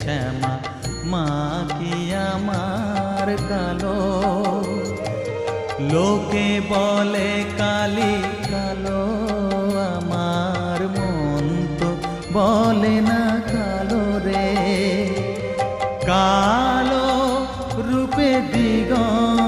শ্যামা মা কি আমার কালো। লোকে বলে কালি কালো, আমার মন তো বলে না কালো রে। কালো রূপে দিগন্ত